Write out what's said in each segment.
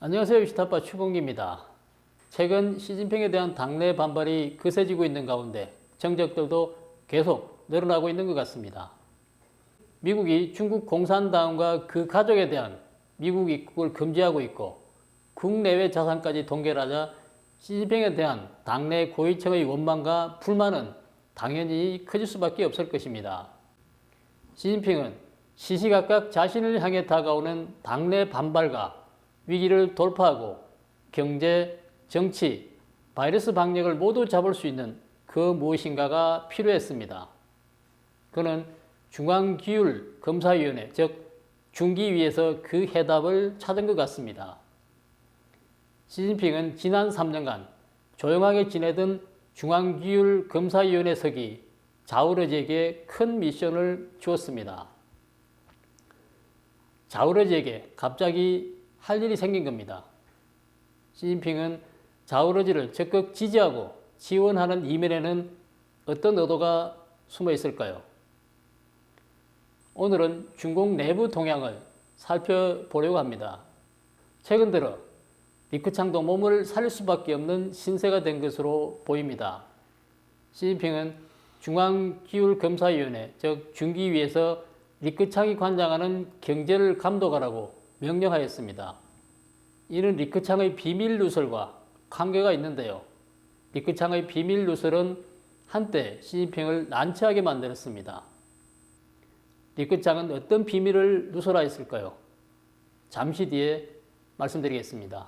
안녕하세요. 유시타파 추봉기입니다. 최근 시진핑에 대한 당내 반발이 거세지고 있는 가운데 정적들도 계속 늘어나고 있는 것 같습니다. 미국이 중국 공산당과 그 가족에 대한 미국 입국을 금지하고 있고 국내외 자산까지 동결하자 시진핑에 대한 당내 고위층의 원망과 불만은 당연히 커질 수밖에 없을 것입니다. 시진핑은 시시각각 자신을 향해 다가오는 당내 반발과 위기를 돌파하고 경제, 정치, 바이러스 방역을 모두 잡을 수 있는 그 무엇인가가 필요했습니다. 그는 중앙기율검사위원회, 즉 중기위에서 그 해답을 찾은 것 같습니다. 시진핑은 지난 3년간 조용하게 지내던 중앙기율검사위원회석이 자오러지에게 큰 미션을 주었습니다. 자오러지에게 갑자기 할 일이 생긴 겁니다. 시진핑은 자오러지를 적극 지지하고 지원하는 이면에는 어떤 의도가 숨어 있을까요? 오늘은 중국 내부 동향을 살펴보려고 합니다. 최근 들어 리크창도 몸을 살릴 수밖에 없는 신세가 된 것으로 보입니다. 시진핑은 중앙기율검사위원회, 즉 중기위에서 리크창이 관장하는 경제를 감독하라고 명령하였습니다. 이는 리크창의 비밀 누설과 관계가 있는데요. 리크창의 비밀 누설은 한때 시진핑을 난처하게 만들었습니다. 리크창은 어떤 비밀을 누설하였을까요? 잠시 뒤에 말씀드리겠습니다.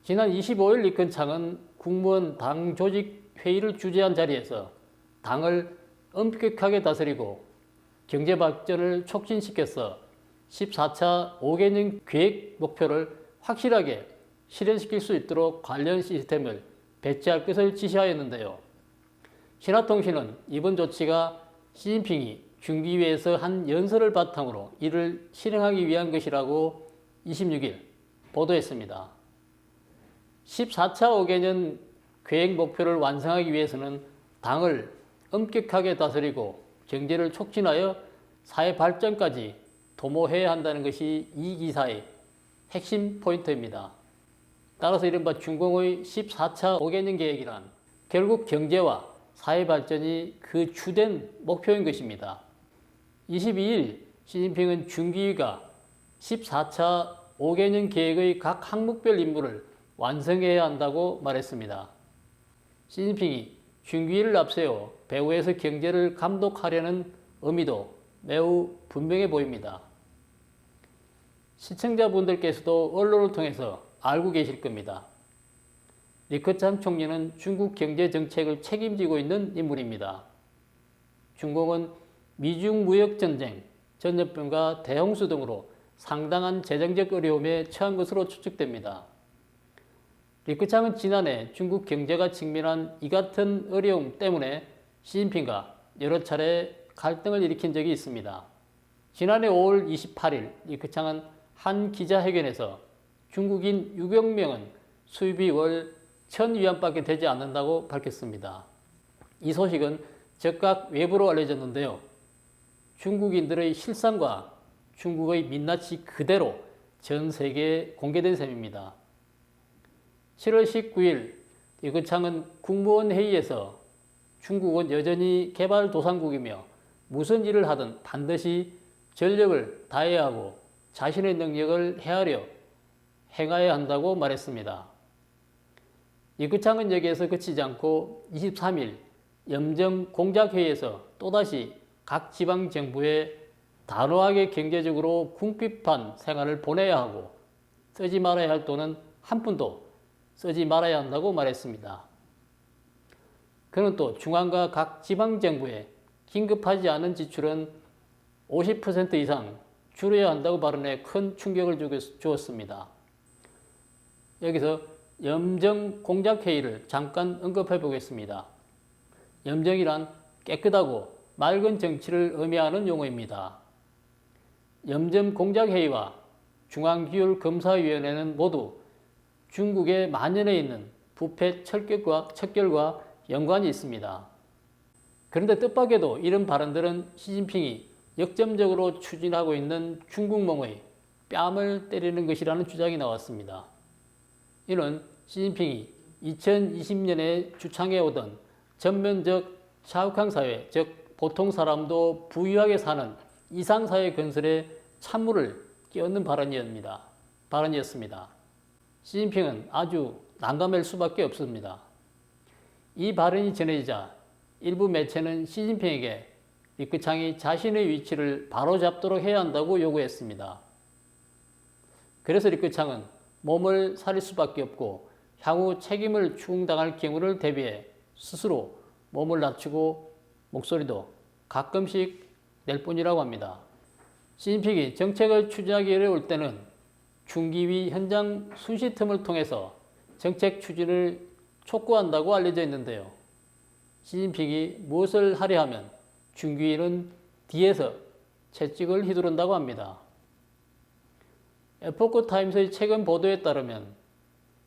지난 25일 리크창은 국무원 당 조직 회의를 주재한 자리에서 당을 엄격하게 다스리고 경제 발전을 촉진시켜서 14차 5개년 계획 목표를 확실하게 실현시킬 수 있도록 관련 시스템을 배치할 것을 지시하였는데요. 신화통신은 이번 조치가 시진핑이 중기위에서 한 연설을 바탕으로 이를 실행하기 위한 것이라고 26일 보도했습니다. 14차 5개년 계획 목표를 완성하기 위해서는 당을 엄격하게 다스리고 경제를 촉진하여 사회 발전까지 도모해야 한다는 것이 이 기사의 핵심 포인트입니다. 따라서 이른바 중공의 14차 5개년 계획이란 결국 경제와 사회 발전이 그 주된 목표인 것입니다. 22일 시진핑은 중기위가 14차 5개년 계획의 각 항목별 임무를 완성해야 한다고 말했습니다. 시진핑이 중기위를 앞세워 배후에서 경제를 감독하려는 의미도 매우 분명해 보입니다. 시청자분들께서도 언론을 통해서 알고 계실 겁니다. 리커창 총리는 중국 경제 정책을 책임지고 있는 인물입니다. 중국은 미중 무역 전쟁, 전염병과 대홍수 등으로 상당한 재정적 어려움에 처한 것으로 추측됩니다. 리커창은 지난해 중국 경제가 직면한 이 같은 어려움 때문에 시진핑과 여러 차례 갈등을 일으킨 적이 있습니다. 지난해 5월 28일 리커창은 한 기자회견에서 중국인 6억 명은 수입이 월 1,000위안밖에 되지 않는다고 밝혔습니다. 이 소식은 즉각 외부로 알려졌는데요. 중국인들의 실상과 중국의 민낯이 그대로 전 세계에 공개된 셈입니다. 7월 19일 리커창은 국무원 회의에서 중국은 여전히 개발도상국이며 무슨 일을 하든 반드시 전력을 다해야 하고 자신의 능력을 헤아려 행해야 한다고 말했습니다. 리커창은 여기에서 그치지 않고 23일 염정공작회의에서 또다시 각 지방정부에 단호하게 경제적으로 궁핍한 생활을 보내야 하고 쓰지 말아야 할 돈은 한 푼도 쓰지 말아야 한다고 말했습니다. 그는 또 중앙과 각 지방정부에 긴급하지 않은 지출은 50% 이상 줄여야 한다고 발언해 큰 충격을 주었습니다. 여기서 염정공작회의를 잠깐 언급해 보겠습니다. 염정이란 깨끗하고 맑은 정치를 의미하는 용어입니다. 염정공작회의와 중앙기율검사위원회는 모두 중국에 만연해 있는 부패 척결과 연관이 있습니다. 그런데 뜻밖에도 이런 발언들은 시진핑이 역점적으로 추진하고 있는 중국몽의 뺨을 때리는 것이라는 주장이 나왔습니다. 이는 시진핑이 2020년에 주창해 오던 전면적 샤오캉 사회, 즉 보통 사람도 부유하게 사는 이상사회 건설에 찬물을 끼얹는 발언이었습니다. 시진핑은 아주 난감할 수밖에 없습니다. 이 발언이 전해지자 일부 매체는 시진핑에게 리크창이 자신의 위치를 바로잡도록 해야 한다고 요구했습니다. 그래서 리크창은 몸을 사릴 수밖에 없고 향후 책임을 추궁당할 경우를 대비해 스스로 몸을 낮추고 목소리도 가끔씩 낼 뿐이라고 합니다. 시진핑이 정책을 추진하기 어려울 때는 중기위 현장 순시 틈을 통해서 정책 추진을 촉구한다고 알려져 있는데요. 시진핑이 무엇을 하려 하면 중기위는 뒤에서 채찍을 휘두른다고 합니다. 에포크 타임스의 최근 보도에 따르면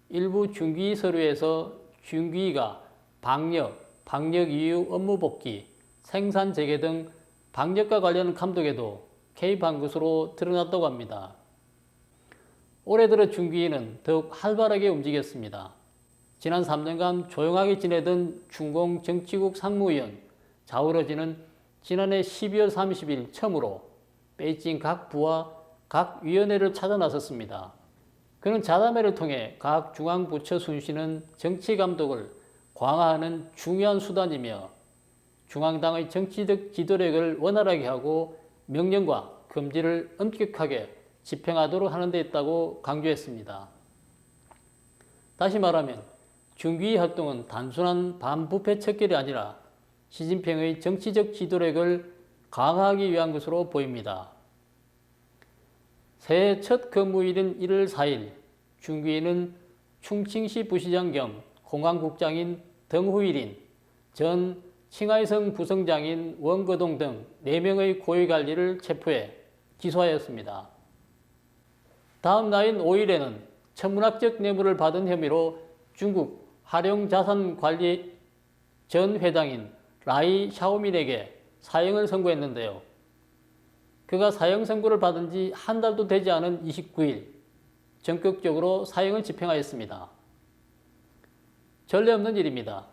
일부 중기위 서류에서 중기위가 방역 이후 업무 복귀, 생산 재개 등 방역과 관련 감독에도 개입한 것으로 드러났다고 합니다. 올해 들어 중기위는 더욱 활발하게 움직였습니다. 지난 3년간 조용하게 지내던 중공 정치국 상무위원 자오러지는 지난해 12월 30일 처음으로 베이징 각 부와 각 위원회를 찾아 나섰습니다. 그는 자담회를 통해 각 중앙부처 순시는 정치 감독을 강화하는 중요한 수단이며 중앙당의 정치적 지도력을 원활하게 하고 명령과 금지를 엄격하게 집행하도록 하는 데 있다고 강조했습니다. 다시 말하면 중기위 활동은 단순한 반부패 척결이 아니라 시진핑의 정치적 지도력을 강화하기 위한 것으로 보입니다. 새해 첫 근무일인 1월 4일 중기위는 충칭시 부시장 겸 공안국장인 덩후일인, 전 칭하이성 부성장인 원거동 등 4명의 고위관리를 체포해 기소하였습니다. 다음 날인 5일에는 천문학적 뇌물을 받은 혐의로 중국 활용자산관리 전 회장인 라이 샤오민에게 사형을 선고했는데요. 그가 사형 선고를 받은 지 한 달도 되지 않은 29일 전격적으로 사형을 집행하였습니다. 전례 없는 일입니다.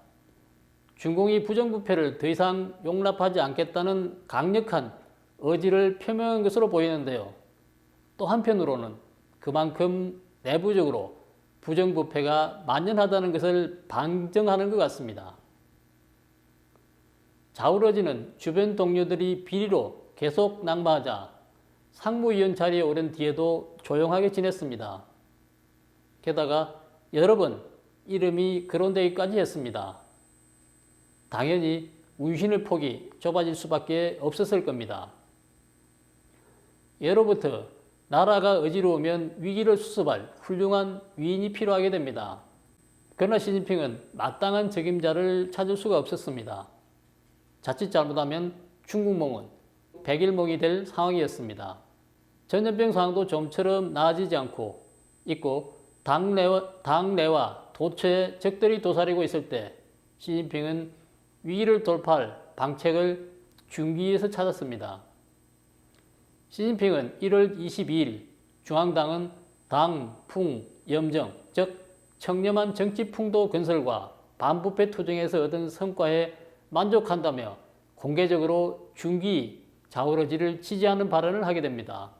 중공이 부정부패를 더 이상 용납하지 않겠다는 강력한 의지를 표명한 것으로 보이는데요. 또 한편으로는 그만큼 내부적으로 부정부패가 만연하다는 것을 반증하는 것 같습니다. 자우러지는 주변 동료들이 비리로 계속 낙마하자 상무위원 자리에 오른 뒤에도 조용하게 지냈습니다. 게다가 여러 번 이름이 거론되기까지 했습니다. 당연히 운신의 폭이 좁아질 수밖에 없었을 겁니다. 예로부터 나라가 어지러우면 위기를 수습할 훌륭한 위인이 필요하게 됩니다. 그러나 시진핑은 마땅한 책임자를 찾을 수가 없었습니다. 자칫 잘못하면 중국몽은 백일몽이 될 상황이었습니다. 전염병 상황도 좀처럼 나아지지 않고 있고 당내와 도처에 적들이 도사리고 있을 때 시진핑은 위기를 돌파할 방책을 중기위에서 찾았습니다. 시진핑은 1월 22일 중앙당은 당, 풍, 염정, 즉 청렴한 정치 풍도 건설과 반부패 투쟁에서 얻은 성과에 만족한다며 공개적으로 중기위 자오러지를 지지하는 발언을 하게 됩니다.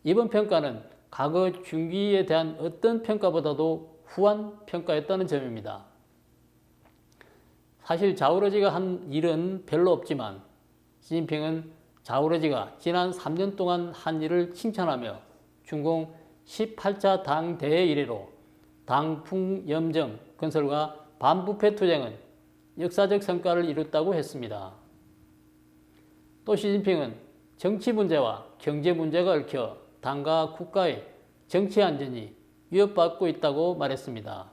이번 평가는 과거 중기위에 대한 어떤 평가보다도 후한 평가였다는 점입니다. 사실 자오러지가 한 일은 별로 없지만 시진핑은 자오러지가 지난 3년 동안 한 일을 칭찬하며 중공 18차 당 대회 이래로 당풍 염정 건설과 반부패 투쟁은 역사적 성과를 이뤘다고 했습니다. 또 시진핑은 정치 문제와 경제 문제가 얽혀 당과 국가의 정치 안전이 위협받고 있다고 말했습니다.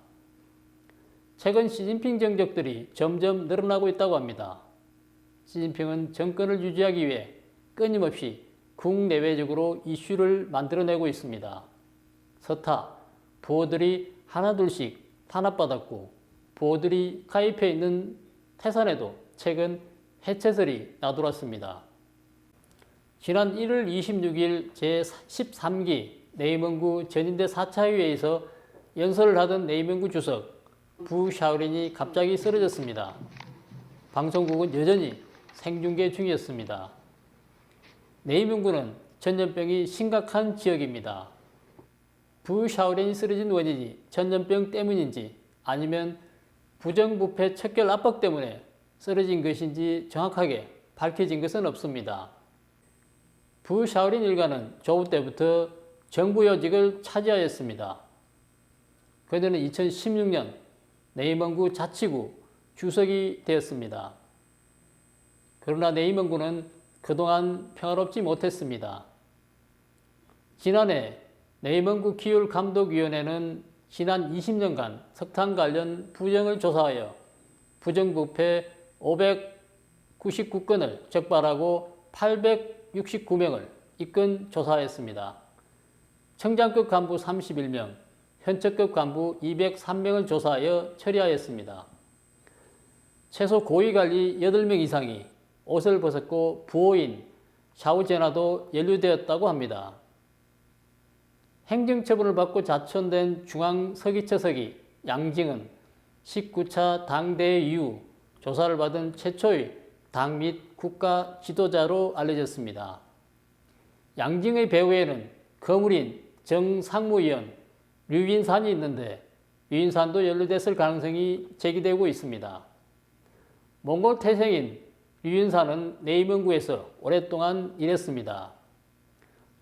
최근 시진핑 정적들이 점점 늘어나고 있다고 합니다. 시진핑은 정권을 유지하기 위해 끊임없이 국내외적으로 이슈를 만들어내고 있습니다. 서타, 부호들이 하나둘씩 탄압받았고 부호들이 가입해 있는 태산에도 최근 해체설이 나돌았습니다. 지난 1월 26일 제13기 네이먼구 전인대 4차 회의에서 연설을 하던 네이먼구 주석 부 샤오린이 갑자기 쓰러졌습니다. 방송국은 여전히 생중계 중이었습니다. 네이먼구는 전염병이 심각한 지역입니다. 부 샤오린이 쓰러진 원인이 전염병 때문인지 아니면 부정부패 척결 압박 때문에 쓰러진 것인지 정확하게 밝혀진 것은 없습니다. 부 샤오린 일가는 조부 때부터 정부 요직을 차지하였습니다. 그들은 2016년 네이먼구 자치구 주석이 되었습니다. 그러나 네이먼구는 그동안 평화롭지 못했습니다. 지난해 네이먼구 기율감독위원회는 지난 20년간 석탄 관련 부정을 조사하여 부정부패 599건을 적발하고 869명을 입건 조사했습니다. 청장급 간부 31명, 현처급 간부 203명을 조사하여 처리하였습니다. 최소 고위관리 8명 이상이 옷을 벗었고 부호인 샤오제나도 연루되었다고 합니다. 행정처분을 받고 자천된 중앙서기처석이 양징은 19차 당대회 이후 조사를 받은 최초의 당 및 국가 지도자로 알려졌습니다. 양징의 배후에는 거물인 정상무위원 류인산이 있는데 류인산도 연루됐을 가능성이 제기되고 있습니다. 몽골 태생인 류인산은 네이먼구에서 오랫동안 일했습니다.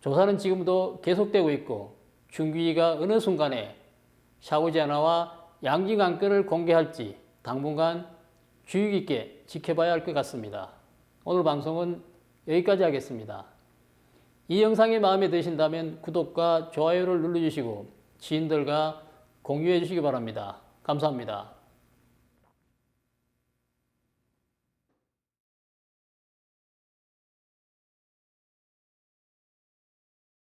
조사는 지금도 계속되고 있고 중기위가 어느 순간에 샤오지아나와 양징 안건을 공개할지 당분간 주의 깊게 지켜봐야 할 것 같습니다. 오늘 방송은 여기까지 하겠습니다. 이 영상이 마음에 드신다면 구독과 좋아요를 눌러주시고 지인들과 공유해 주시기 바랍니다. 감사합니다.